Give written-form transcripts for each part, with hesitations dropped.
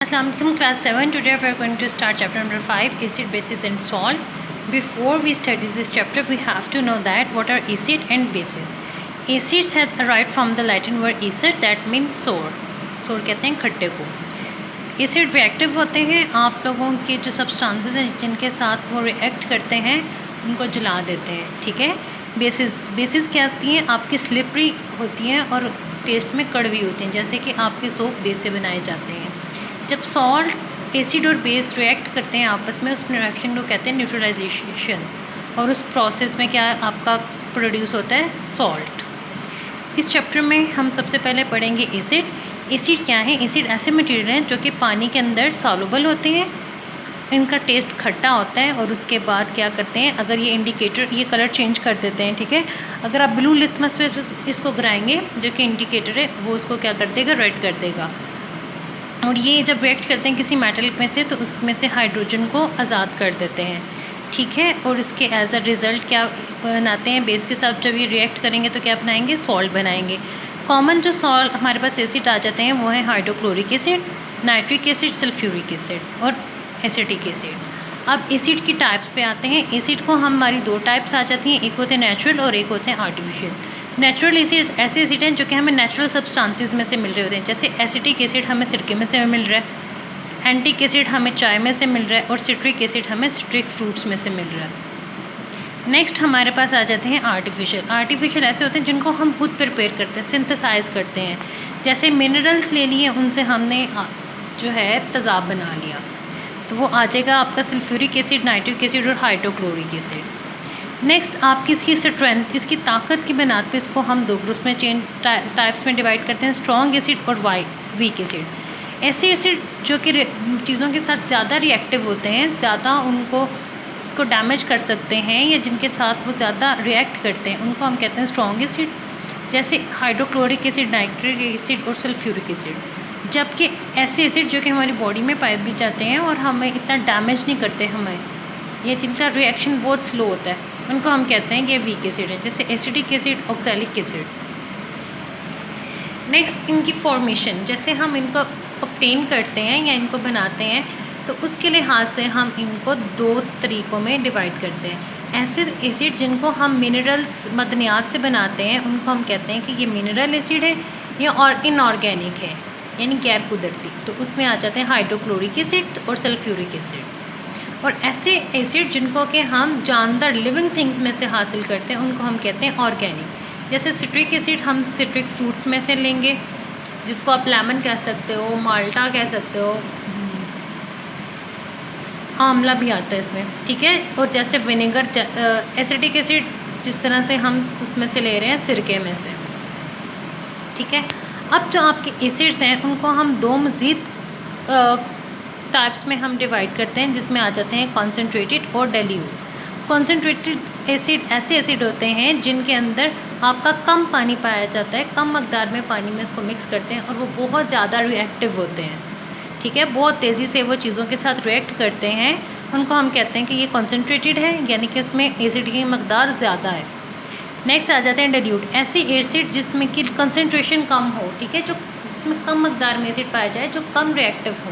Assalamualaikum class 7. Today we are going to start chapter number 5, acid, bases and salt. Before we study this chapter, we have to know that what are acid and bases. Acids have arrived from the Latin word acid, that means sour. Sour कहते हैं खट्टे को. Acid reactive होते हैं. आप लोगों के जो सब्सटेंसेस हैं जिनके साथ वो रिएक्ट करते हैं उनको जला देते हैं. ठीक है. बेसिस क्या होती हैं? आपकी स्लिपरी होती हैं और टेस्ट में कड़वी होती हैं, जैसे कि आपके सोप बेस से बनाए जाते हैं. जब सॉल्ट, एसिड और बेस रिएक्ट करते हैं आपस में, उस रिएक्शन को कहते हैं न्यूट्रलाइजेशन, और उस प्रोसेस में क्या आपका प्रोड्यूस होता है? सॉल्ट. इस चैप्टर में हम सबसे पहले पढ़ेंगे एसिड. एसिड क्या है? एसिड ऐसे मटेरियल हैं जो कि पानी के अंदर सॉल्युबल होते हैं. इनका टेस्ट खट्टा होता है और उसके बाद क्या करते हैं, अगर ये इंडिकेटर, ये कलर चेंज कर देते हैं. ठीक है. अगर आप ब्लू लिटमस पे इसको गिराएंगे जो कि इंडिकेटर है, वो उसको क्या कर देगा? रेड कर देगा. और ये जब रिएक्ट करते हैं किसी मेटल में से, तो उसमें से हाइड्रोजन को आज़ाद कर देते हैं. ठीक है. और इसके एज अ रिज़ल्ट क्या बनाते हैं? बेस के साथ जब ये रिएक्ट करेंगे तो क्या बनाएंगे? सॉल्ट बनाएंगे. कॉमन जो सॉल्ट हमारे पास एसिड आ जाते हैं वो है hydrochloric acid, nitric acid, sulphuric acid और एसिटिक एसिड. अब एसिड की टाइप्स पे आते हैं. एसिड को हमारी दो टाइप्स आ जाती हैं, एक होते हैं नेचुरल और एक होते हैं आर्टिफिशियल. नेचुरल एसिड ऐसे एसिड हैं जो कि हमें नेचुरल सब्सटेंसेस में से मिल रहे होते हैं, जैसे एसिटिक एसिड हमें सिरके में से मिल रहा है, एंटिक एसिड हमें चाय में से मिल रहा है, और सिट्रिक एसिड हमें सिट्रिक फ्रूट्स में से मिल रहा है. नेक्स्ट हमारे पास आ जाते हैं आर्टिफिशियल. आर्टिफिशियल ऐसे होते हैं जिनको हम खुद प्रिपेयर करते हैं, सिंथेसाइज करते हैं. जैसे मिनरल्स ले लिए, उनसे हमने जो है तेज़ाब बना लिया, तो वो आ जाएगा आपका सल्फ्यूरिक एसिड, नाइट्रिक एसिड और हाइड्रोक्लोरिक एसिड. नेक्स्ट आपकी इसकी स्ट्रेंथ, इसकी ताकत की बुनियाद पे इसको हम दो ग्रुप में टाइप्स में डिवाइड करते हैं, स्ट्रॉन्ग एसिड और वीक एसिड. ऐसे एसिड जो कि चीज़ों के साथ ज़्यादा रिएक्टिव होते हैं, ज़्यादा उनको डैमेज कर सकते हैं, या जिनके साथ वो ज़्यादा रिएक्ट करते हैं, उनको हम कहते हैं स्ट्रॉन्ग एसिड, जैसे हाइड्रोक्लोरिक एसिड, नाइट्रिक एसिड और सल्फ्यूरिक एसिड. जबकि ऐसे एसिड जो कि हमारी बॉडी में पाए भी जाते हैं और हमें इतना डैमेज नहीं करते हमें, या जिनका रिएक्शन बहुत स्लो होता है, उनको हम कहते हैं कि ये वीक एसिड है, जैसे acidic acid, oxalic acid. Next इनकी फॉर्मेशन, जैसे हम इनको ऑब्टेन करते हैं या इनको बनाते हैं, तो उसके लिहाज से हम इनको दो तरीक़ों में डिवाइड करते हैं. ऐसे एसिड जिनको हम मिनरल्स, मदनियात से बनाते हैं, उनको हम कहते हैं कि ये मिनरल एसिड है या और इनऑर्गेनिक है, यानी गैर कुदरती. तो उसमें आ जाते हैं हाइड्रोक्लोरिक एसिड और सल्फ्यूरिक एसिड. और ऐसे एसिड जिनको कि हम जानदार लिविंग थिंग्स में से हासिल करते हैं, उनको हम कहते हैं ऑर्गेनिक. जैसे सिट्रिक एसिड हम सिट्रिक फ्रूट में से लेंगे, जिसको आप लेमन कह सकते हो, माल्टा कह सकते हो, आंवला भी आता है इसमें. ठीक है. और जैसे विनेगर, एसिडिक एसिड जिस तरह से हम उसमें से ले रहे हैं सिरके में से. ठीक है. अब जो आपके एसिड्स हैं उनको हम दो मज़ीद टाइप्स में हम डिवाइड करते हैं, जिसमें आ जाते हैं कॉन्सेंट्रेटेड और डाइल्यूट. कॉन्सेंट्रेटेड एसिड ऐसे एसिड होते हैं जिनके अंदर आपका कम पानी पाया जाता है, कम मकदार में पानी में इसको मिक्स करते हैं, और वो बहुत ज़्यादा रिएक्टिव होते हैं. ठीक है. बहुत तेज़ी से वो चीज़ों के साथ रिएक्ट करते हैं. उनको हम कहते हैं कि ये कॉन्सेंट्रेटेड है, यानी कि उसमें एसिड की मकदार ज़्यादा है. नेक्स्ट आ जाते हैं डाइल्यूट. ऐसे एसिड जिसमें कि कंसनट्रेशन कम हो, ठीक है, जो जिसमें कम मकदार में एसिड पाया जाए, जो कम रिएक्टिव हो,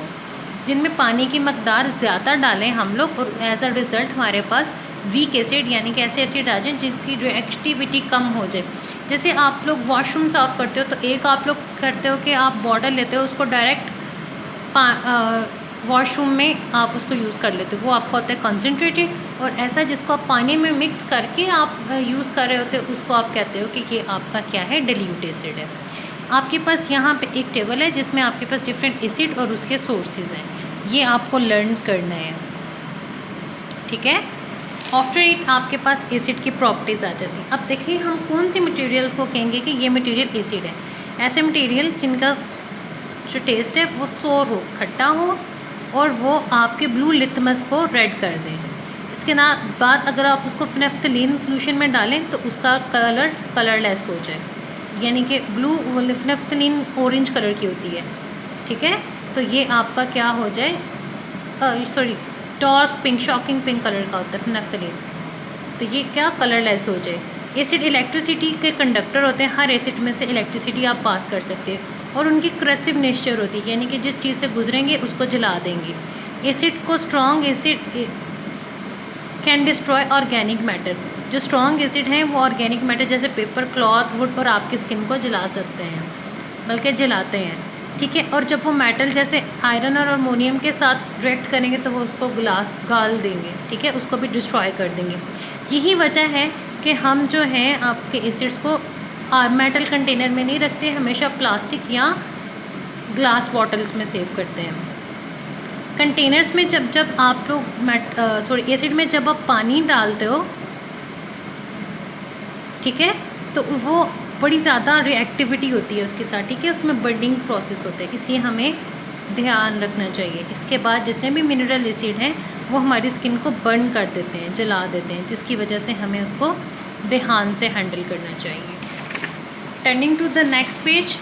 जिनमें पानी की मकदार ज़्यादा डालें हम लोग, और एज अ रिज़ल्ट हमारे पास वीक एसिड, यानी कि ऐसे एसिड आ जाए जिनकी रिएक्टिविटी कम हो जाए. जैसे आप लोग वॉशरूम साफ़ करते हो, तो एक आप लोग करते हो कि आप बॉटल लेते हो, उसको डायरेक्ट वॉशरूम में आप उसको यूज़ कर लेते हो, वो आपका होता है कंसनट्रेटेड. और ऐसा जिसको आप पानी में मिक्स करके आप यूज़ कर रहे होते हो, उसको आप कहते हो कि ये आपका क्या है? डाइल्यूट एसिड है. आपके पास यहाँ पे एक टेबल है जिसमें आपके पास डिफरेंट एसिड और उसके सोर्सेज हैं. ये आपको लर्न करना है. ठीक है. आफ्टर इट आपके पास एसिड की प्रॉपर्टीज़ आ जाती हैं. अब देखिए हम कौन सी मटेरियल्स को कहेंगे कि ये मटेरियल एसिड है. ऐसे मटेरियल जिनका जो टेस्ट है वो सोर हो, खट्टा हो, और वो आपके ब्लू लिटमस को रेड कर दें. इसके बाद अगर आप उसको फिनेफ्थलीन सोल्यूशन में डालें तो उसका कलर कलरलेस हो जाए, यानी कि ब्लू फिनेफ्थलीन ऑरेंज कलर की होती है. ठीक है. तो ये आपका क्या हो जाए? Dark pink, shocking pink colour का होता है फिनेफ्थलीन. तो ये क्या? कलरलेस हो जाए. एसिड इलेक्ट्रिसिटी के कंडक्टर होते हैं. हर एसिड में से इलेक्ट्रिसिटी आप पास कर सकते हो, और उनकी क्रसिव नेचर होती है, यानी कि जिस चीज़ से गुजरेंगे उसको जला देंगे। एसिड को strong acid can destroy organic matter. जो स्ट्रॉन्ग एसिड हैं वो ऑर्गेनिक मैटर जैसे पेपर, क्लॉथ, वुड और आपकी स्किन को जला सकते हैं, बल्कि जलाते हैं, ठीक है। और जब वो मेटल जैसे आयरन और अमोनियम के साथ रिएक्ट करेंगे तो वो उसको ग्लास गाल देंगे, ठीक है, उसको भी डिस्ट्रॉय कर देंगे। यही वजह है कि हम जो हैं आपके एसिड्स को मेटल कंटेनर में नहीं रखते, हमेशा प्लास्टिक या ग्लास बॉटल्स में सेव करते हैं। कंटेनर्स में जब आप लोग एसिड में जब आप पानी डालते हो, ठीक है, तो वो बड़ी ज़्यादा रिएक्टिविटी होती है उसके साथ, ठीक है, उसमें बर्निंग प्रोसेस होता है, इसलिए हमें ध्यान रखना चाहिए। इसके बाद जितने भी मिनरल एसिड हैं वो हमारी स्किन को बर्न कर देते हैं, जला देते हैं, जिसकी वजह से हमें उसको ध्यान से हैंडल करना चाहिए। Turning to the next page,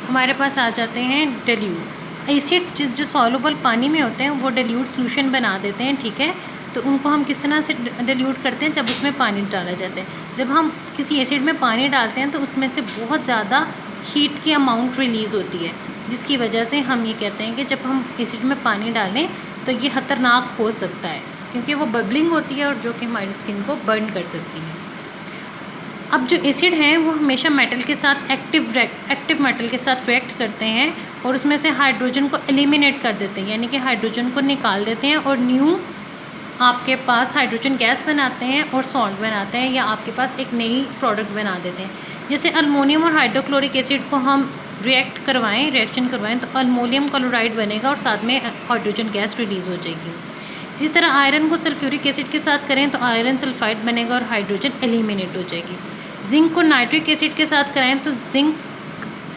हमारे पास आ जाते हैं डिल्यूट। एसिड जो सॉल्युबल पानी में होते हैं वो डिल्यूट सॉल्यूशन बना देते हैं, ठीक है। तो उनको हम किस तरह से डिल्यूट करते हैं, जब उसमें पानी डाला जाता है। जब हम किसी एसिड में पानी डालते हैं तो उसमें से बहुत ज़्यादा हीट की अमाउंट रिलीज़ होती है, जिसकी वजह से हम ये कहते हैं कि जब हम एसिड में पानी डालें तो ये ख़तरनाक हो सकता है, क्योंकि वो बबलिंग होती है और जो कि हमारी स्किन को बर्न कर सकती है। अब जो एसिड हैं वो हमेशा मेटल के साथ एक्टिव मेटल के साथ रिएक्ट करते हैं और उसमें से हाइड्रोजन को एलिमिनेट कर देते हैं, यानी कि हाइड्रोजन को निकाल देते हैं और न्यू आपके पास हाइड्रोजन गैस बनाते हैं और सॉल्ट बनाते हैं, या आपके पास एक नई प्रोडक्ट बना देते हैं। जैसे अल्मोनियम और हाइड्रोक्लोरिक एसिड को हम रिएक्शन करवाएं तो अल्मोनियम क्लोराइड बनेगा और साथ में हाइड्रोजन गैस रिलीज़ हो जाएगी। इसी तरह आयरन को सल्फ्यूरिक एसिड के साथ करें तो आयरन सल्फाइड बनेगा और हाइड्रोजन एलिमिनेट हो जाएगी। जिंक को नाइट्रिक एसिड के साथ कराएं तो जिंक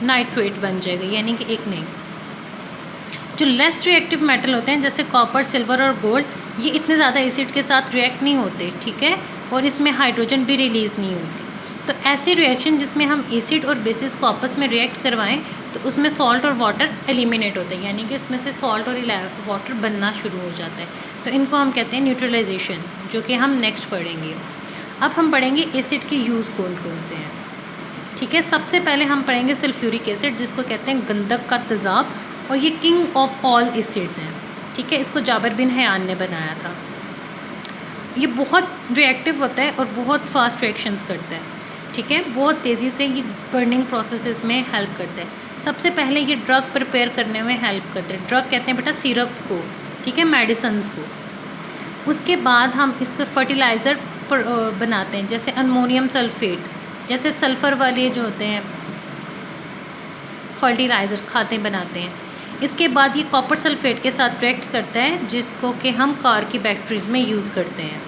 नाइट्रेट बन जाएगा, यानी कि एक नहीं। जो लेस रिएक्टिव मेटल होते हैं जैसे कॉपर, सिल्वर और गोल्ड, ये इतने ज़्यादा एसिड के साथ रिएक्ट नहीं होते, ठीक है, और इसमें हाइड्रोजन भी रिलीज़ नहीं होती। तो ऐसी रिएक्शन जिसमें हम एसिड और बेसिस को आपस में रिएक्ट करवाएं तो उसमें सॉल्ट और वाटर एलिमिनेट होते हैं, यानी कि उसमें से सॉल्ट और वाटर बनना शुरू हो जाता है। तो इनको हम कहते हैं न्यूट्रलाइजेशन, जो कि हम नेक्स्ट पढ़ेंगे। अब हम पढ़ेंगे एसिड के यूज़ कौन कौन से हैं, ठीक है। सबसे पहले हम पढ़ेंगे सल्फ्यूरिक एसिड, जिसको कहते हैं गंधक का तेज़ाब, और ये किंग ऑफ ऑल एसिड्स हैं, ठीक है। इसको जाबिर बिन हयान ने बनाया था। ये बहुत रिएक्टिव होता है और बहुत फास्ट रिएक्शंस करता है, ठीक है, बहुत तेज़ी से ये बर्निंग प्रोसेसेस में हेल्प करता है। सबसे पहले ये ड्रग प्रिपेयर करने में हेल्प करते हैं। ड्रग कहते हैं बेटा सिरप को, ठीक है, मेडिसन्स को। उसके बाद हम इसको फर्टिलाइज़र बनाते हैं, जैसे अमोनियम सल्फेट, जैसे सल्फ़र वाले जो होते हैं फर्टिलाइज़र खाते बनाते हैं। इसके बाद ये कॉपर सल्फेट के साथ रिएक्ट करता है, जिसको कि हम कार की बैटरीज़ में यूज़ करते हैं।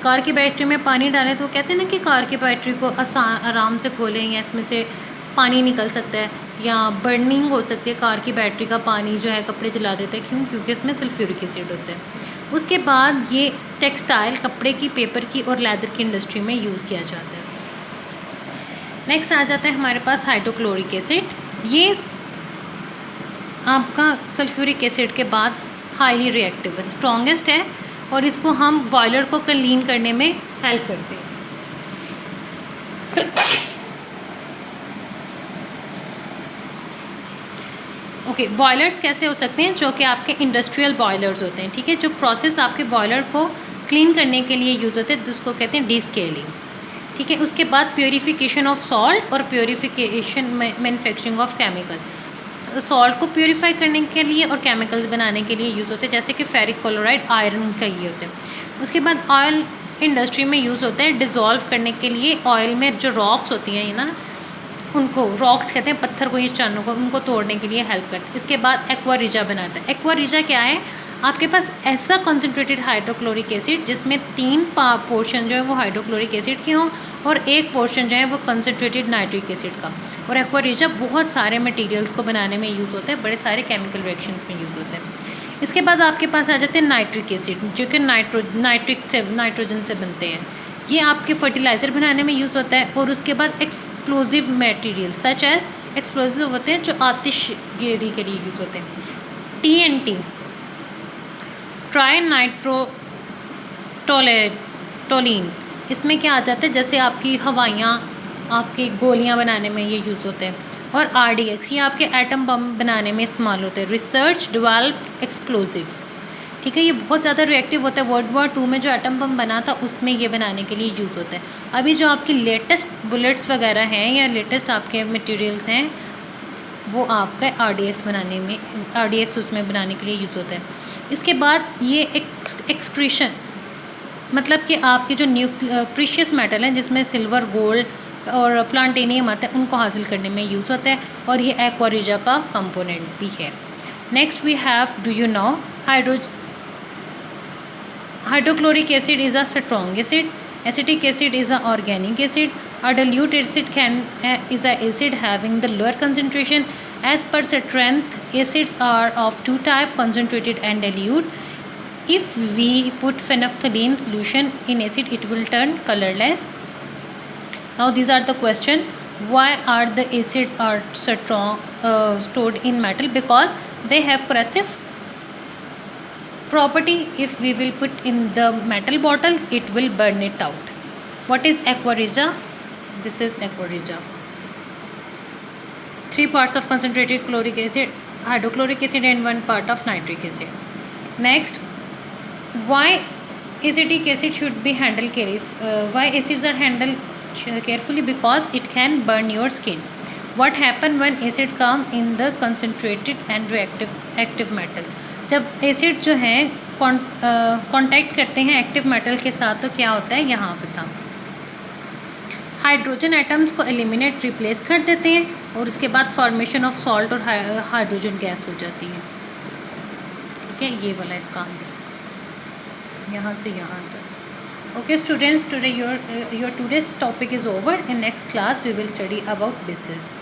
कार की बैटरी में पानी डालें तो कहते हैं ना कि कार की बैटरी को आराम से खोलें या इसमें से पानी निकल सकता है या बर्निंग हो सकती है। कार की बैटरी का पानी जो है कपड़े जला देता है, क्यों? क्योंकि उसमें सल्फ्यूरिक एसिड होता है। उसके बाद ये टेक्सटाइल, कपड़े की, पेपर की और लेदर की इंडस्ट्री में यूज़ किया जाता है। नेक्स्ट आ जाता है हमारे पास हाइड्रोक्लोरिक एसिड। ये आपका सल्फ्यूरिक एसिड के बाद हाईली रिएक्टिव है, स्ट्रॉन्गेस्ट है, और इसको हम बॉयलर को क्लीन करने में हेल्प करते हैं। ओके, बॉयलर्स कैसे हो सकते हैं? जो कि आपके इंडस्ट्रियल बॉयलर्स होते हैं, ठीक है, जो प्रोसेस आपके बॉयलर को क्लीन करने के लिए यूज़ होते हैं, जिसको कहते हैं डीस्केलिंग, ठीक है। उसके बाद प्योरीफिकेशन ऑफ सॉल्ट और purification manufacturing of chemical. Salt को प्योरीफाई करने के लिए और केमिकल्स बनाने के लिए यूज़ होते हैं, जैसे कि फेरिक क्लोराइड, आयरन का ये होता है। उसके बाद ऑयल इंडस्ट्री में यूज़ होता है डिज़ोल्व करने के लिए। ऑयल में जो रॉक्स होती हैं, ये ना, उनको रॉक्स कहते हैं, पत्थर को, ये चरणों को, उनको तोड़ने के लिए हेल्प करते हैं। इसके बाद एक्वा रिजा बनाता है। एक्वा रिजा क्या है? आपके पास ऐसा कॉन्सेंट्रेटेड हाइड्रोक्लोरिक एसिड जिसमें 3 पोर्शन जो है वो हाइड्रोक्लोरिक एसिड के हों और 1 पोर्शन जो है वो कंसनट्रेटेड नाइट्रिक एसिड का। और एक्वा रिजा बहुत सारे मटेरियल्स को बनाने में यूज़ होता है, बड़े सारे केमिकल रिएक्शंस में यूज़ होता है। इसके बाद आपके पास आ जाते हैं नाइट्रिक एसिड, जो कि नाइट्रोजन से बनते हैं। ये आपके फर्टिलाइज़र बनाने में यूज़ होता है। और उसके बाद explosive material such as, explosive होते हैं जो आतिशगेरी के लिए यूज़ होते हैं। TNT, ट्राई नाइट्रोटोलीन, इसमें क्या आ जाता है? जैसे आपकी हवाइयाँ, आपकी गोलियाँ बनाने में ये यूज़ होते हैं। और RDX ये आपके एटम बम बनाने में इस्तेमाल होते हैं, रिसर्च डेवलप्ड एक्सप्लोजिव। ठीक है, ये बहुत ज़्यादा रिएक्टिव होता है। वर्ल्ड वॉर 2 में जो एटम बम बना था उसमें ये बनाने के लिए यूज़ होता है। अभी जो आपकी लेटेस्ट बुलेट्स वगैरह हैं या लेटेस्ट आपके मटेरियल्स हैं वो आपका RDX बनाने में, RDX उसमें बनाने के लिए यूज़ होता है। इसके बाद ये एक्सक्रीशन, मतलब कि आपके जो प्रीशियस मेटल हैं जिसमें सिल्वर, गोल्ड और प्लांटेनियम आता है उनको हासिल करने में यूज़ होता है, और ये एक्वारिजा का कंपोनेंट भी है। Next we have, do you know, hydrochloric acid is a strong acid, acetic acid is a organic acid, a dilute acid is a acid having the lower concentration. As per strength, acids are of two types, concentrated and dilute. If we put phenolphthalein solution in acid, it will turn colorless. Now these are the question. Why are the acids are strong stored in metal? Because they have corrosive property. If we will put in the metal bottles, it will burn it out. What is aquarija? This is aquarija. 3 parts of concentrated chloric acid, hydrochloric acid and 1 part of nitric acid. Next, why acetic acid should be handled carefully? Why acids are handled carefully? Because it can burn your skin. What happen when acid come in the concentrated and reactive active metal? जब acid जो है contact करते हैं active metal के साथ तो क्या होता है, यहाँ पे था हाइड्रोजन एटम्स को एलिमिनेट, रिप्लेस कर देते हैं, और उसके बाद फॉर्मेशन ऑफ सॉल्ट और हाइड्रोजन गैस हो जाती है। ठीक है, ये वाला इसका आंसर यहाँ से यहाँ तक। Okay students, today your today's topic is over. In next class we will study about basis.